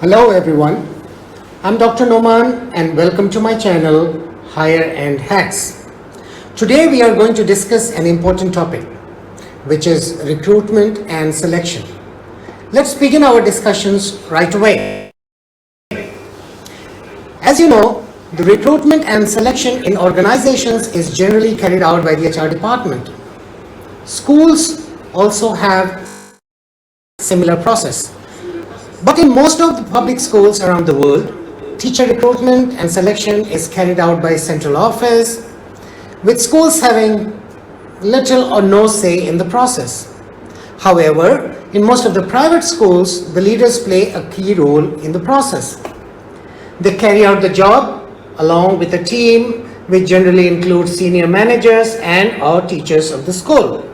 Hello everyone, I'm Dr. Noman and welcome to my channel Higher End Hacks. Today we are going to discuss an important topic, which is recruitment and selection. Let's begin our discussions right away. As you know, the recruitment and selection in organizations is generally carried out by the HR department. Schools also have similar process. But in most of the public schools around the world, teacher recruitment and selection is carried out by central office, with schools having little or no say in the process. However, in most of the private schools, the leaders play a key role in the process. They carry out the job along with a team, which generally includes senior managers and or teachers of the school.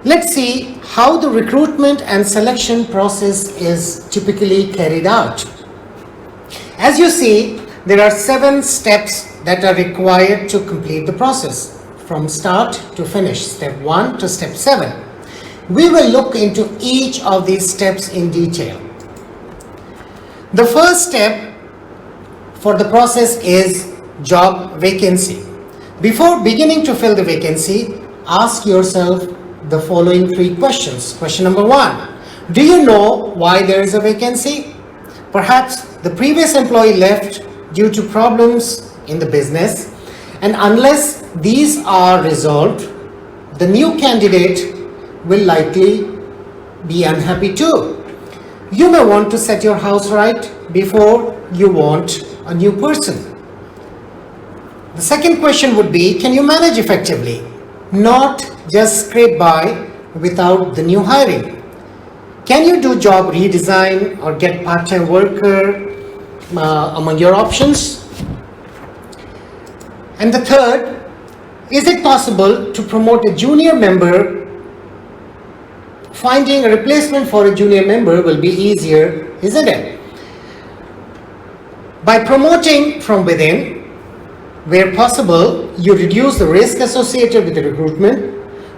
Let's see how the recruitment and selection process is typically carried out. As you see, there are 7 steps that are required to complete the process, from start to finish, step 1 to step 7. We will look into each of these steps in detail. The first step for the process is job vacancy. Before beginning to fill the vacancy, ask yourself the following 3 questions. Question number 1, do you know why there is a vacancy? Perhaps the previous employee left due to problems in the business, and unless these are resolved, the new candidate will likely be unhappy too. You may want to set your house right before you want a new person. The second question would be, can you manage effectively? Not just scrape by without the new hiring. Can you do job redesign or get part-time worker among your options? And the third, is it possible to promote a junior member? Finding a replacement for a junior member will be easier, isn't it? By promoting from within, where possible, you reduce the risk associated with the recruitment,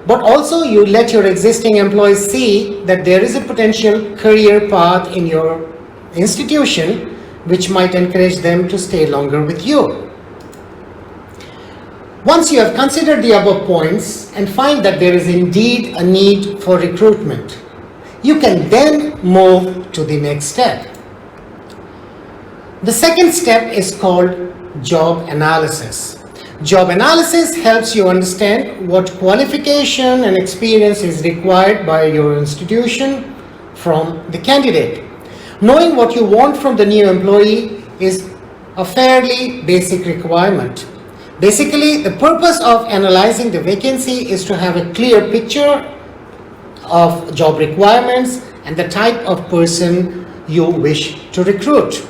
but also you let your existing employees see that there is a potential career path in your institution which might encourage them to stay longer with you. Once you have considered the above points and find that there is indeed a need for recruitment, you can then move to the next step. The second step is called job analysis. Job analysis helps you understand what qualification and experience is required by your institution from the candidate. Knowing what you want from the new employee is a fairly basic requirement. Basically, the purpose of analyzing the vacancy is to have a clear picture of job requirements and the type of person you wish to recruit.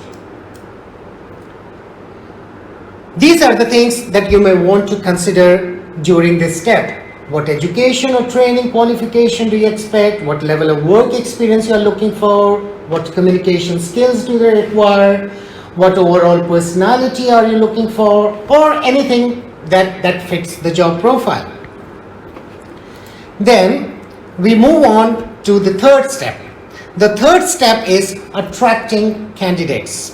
These are the things that you may want to consider during this step. What education or training qualification do you expect? What level of work experience you are looking for? What communication skills do they require? What overall personality are you looking for? Or anything that fits the job profile. Then we move on to the third step. The third step is attracting candidates.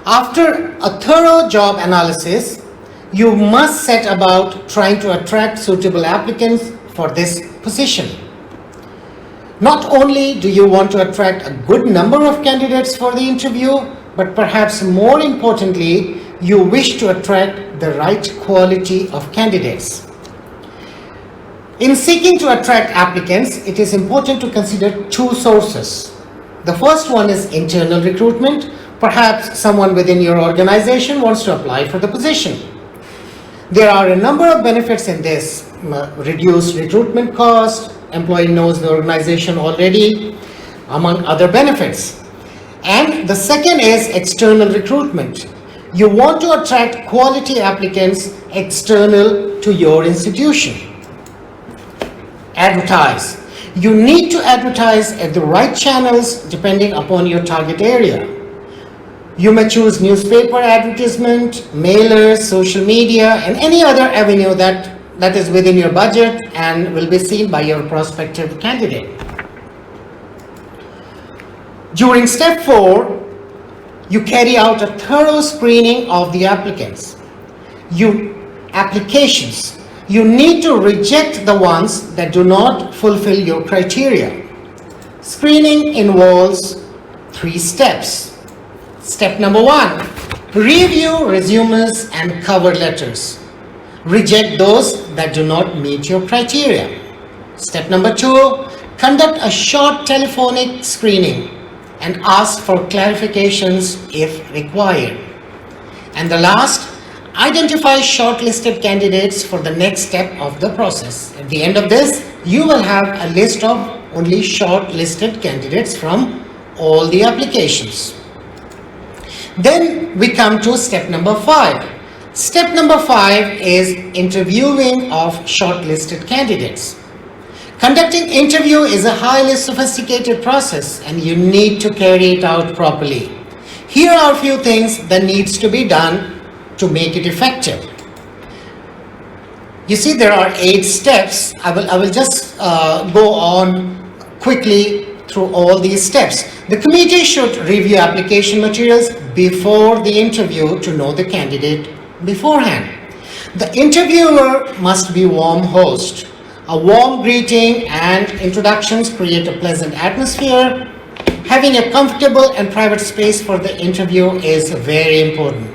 After a thorough job analysis, you must set about trying to attract suitable applicants for this position. Not only do you want to attract a good number of candidates for the interview, but perhaps more importantly, you wish to attract the right quality of candidates. In seeking to attract applicants, it is important to consider 2 sources. The first one is internal recruitment. Perhaps someone within your organization wants to apply for the position. There are a number of benefits in this. Reduced recruitment cost, employee knows the organization already, among other benefits. And the second is external recruitment. You want to attract quality applicants external to your institution. Advertise. You need to advertise at the right channels depending upon your target area. You may choose newspaper advertisement, mailers, social media, and any other avenue that is within your budget and will be seen by your prospective candidate. During step 4, You carry out a thorough screening of the applicants. Applications. You need to reject the ones that do not fulfill your criteria. Screening involves 3 steps. Step number 1, review resumes and cover letters. Reject those that do not meet your criteria. Step number 2, conduct a short telephonic screening and ask for clarifications if required. And the last, identify shortlisted candidates for the next step of the process. At the end of this, you will have a list of only shortlisted candidates from all the applications. Then we come to step number 5. Step number 5 is interviewing of shortlisted candidates. Conducting interview is a highly sophisticated process and you need to carry it out properly. Here are a few things that needs to be done to make it effective. You see, there are 8 steps. I will just go on quickly through all these steps. The committee should review application materials before the interview to know the candidate beforehand. The interviewer must be warm host. A warm greeting and introductions create a pleasant atmosphere. Having a comfortable and private space for the interview is very important.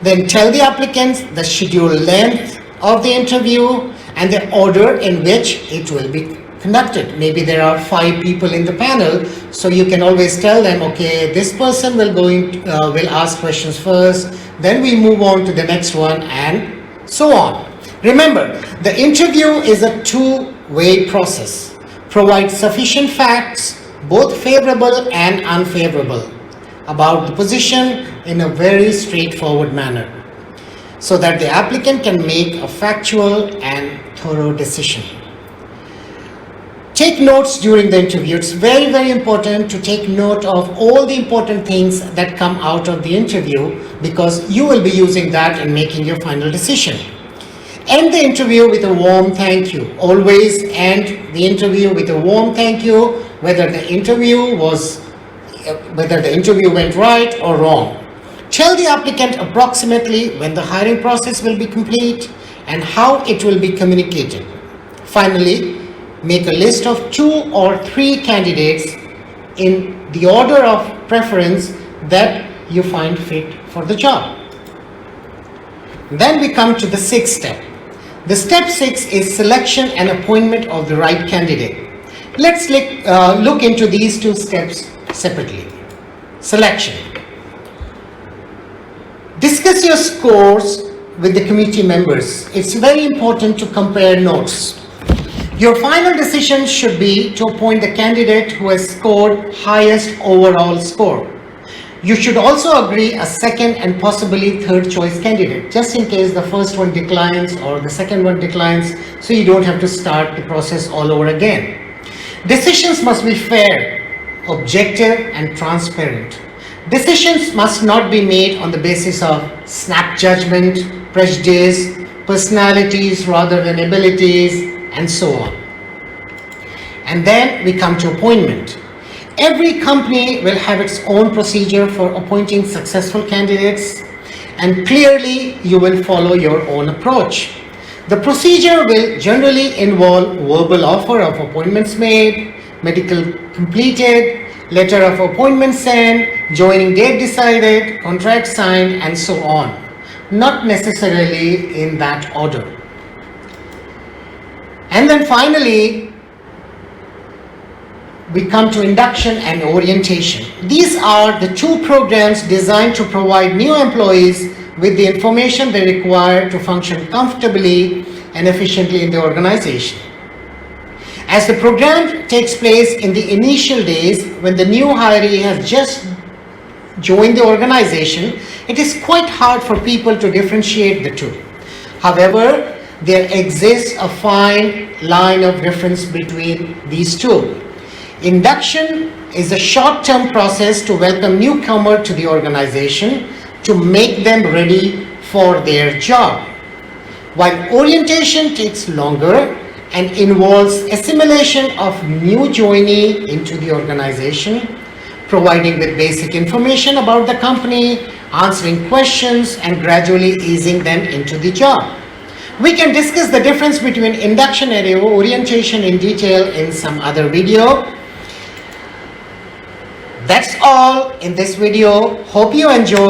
Then tell the applicants the scheduled length of the interview and the order in which it will be conducted. Maybe there are 5 people in the panel, so you can always tell them, okay, this person will ask questions first, then we move on to the next one, and so on. Remember, the interview is a 2-way process. Provide sufficient facts, both favorable and unfavorable, about the position in a very straightforward manner, so that the applicant can make a factual and thorough decision. Take notes during the interview. It's very, very important to take note of all the important things that come out of the interview, because you will be using that in making your final decision. End the interview with a warm thank you. Always end the interview with a warm thank you, whether the interview went right or wrong. Tell the applicant approximately when the hiring process will be complete and how it will be communicated. Finally, make a list of 2 or 3 candidates in the order of preference that you find fit for the job. Then we come to the 6th step. The step 6 is selection and appointment of the right candidate. Let's look into these 2 steps separately. Selection. Discuss your scores with the committee members. It's very important to compare notes. Your final decision should be to appoint the candidate who has scored highest overall score. You should also agree a second and possibly third choice candidate, just in case the first one declines or the second one declines, so you don't have to start the process all over again. Decisions must be fair, objective, and transparent. Decisions must not be made on the basis of snap judgment, prejudice, personalities rather than abilities, and so on. And then we come to appointment. Every company will have its own procedure for appointing successful candidates, and clearly you will follow your own approach. The procedure will generally involve verbal offer of appointments made, medical completed, letter of appointment sent, joining date decided, contract signed, and so on. Not necessarily in that order. And then finally, we come to induction and orientation. These are the 2 programs designed to provide new employees with the information they require to function comfortably and efficiently in the organization. As the program takes place in the initial days when the new hiree has just joined the organization, it is quite hard for people to differentiate the 2. However, there exists a fine line of difference between these 2. Induction is a short-term process to welcome newcomer to the organization to make them ready for their job, while orientation takes longer and involves assimilation of new joinee into the organization, providing with basic information about the company, answering questions, and gradually easing them into the job. We can discuss the difference between induction and orientation in detail in some other video. That's all in this video. Hope you enjoy.